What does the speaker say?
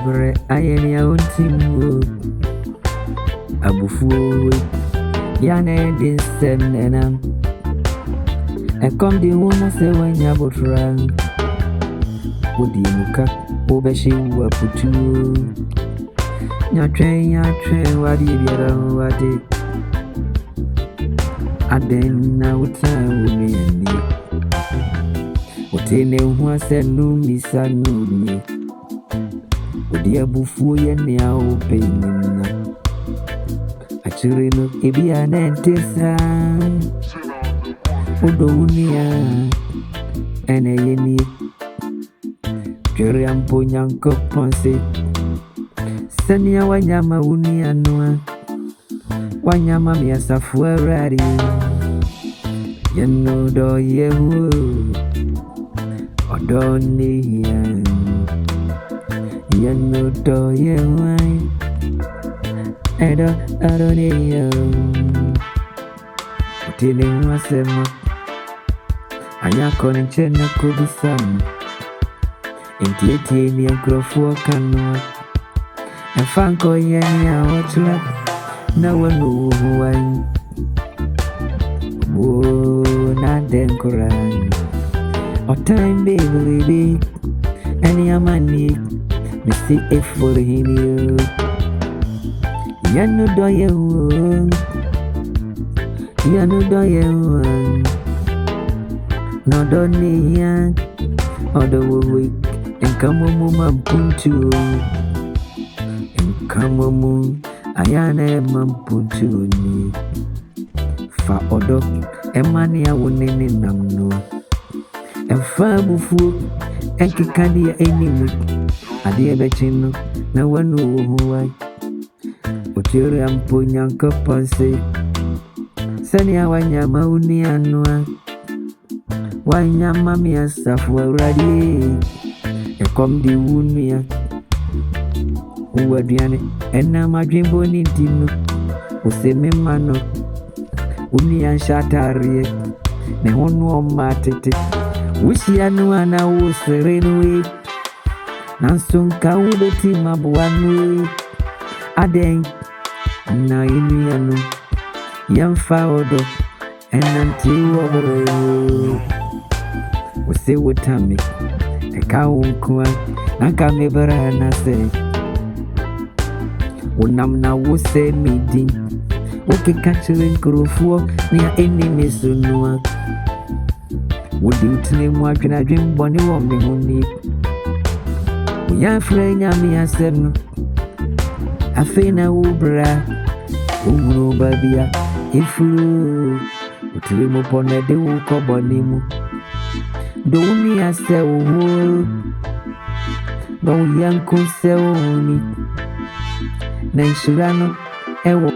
Ebre ayeni auntimu abufu yane dinsem nenam ekom di wona se wanya botra odi muka obeshi wa putu nyatwen wadi biara wadi aden na uta woni otene hu se nu misa nu ni odi abufu ye ne a openina achirino ebia na ntesa odo unia ene yeni kere ampo nyanko ponse senia wanyama unia noa wanyama miasafu erari yeno do yehu odoni yeno do yehu edo adoniya utine wasema ayakoni chena kubisama intieti ni ankrofu kanwa efanko yeni awotla na wanu huwai na denkurai o time baby any amani missy if for him yanu do yehu no do ni ya odo we enkamomu mampuntu enkamomu ayane mampuntu ni fa odo emani awonene namno emfa bufu enkikadi ya enimu ade bechino na wanu huwai otire ampo nyanko ponse senia wanyama unianwa wanyama miasafu uradi ekom di unia uwadiane ena majimbo ni dino useme mano unia shatari ne honu matete wishianu ana userenwe nansunka ubeti mabuanwe aden na inianu yamfa odo enanti wobro use wotami eka unkwa nanka mebara na se wonam na wose midi woke kachire nkrofo ni enemy sunua wodi utine mu adwena dwembone wo me honi ya frenya mi asem afena ubra umuru babia ifuru utire mo pone de wo koboni mu do uni ase wo do yanko se wo ni na insurano ewo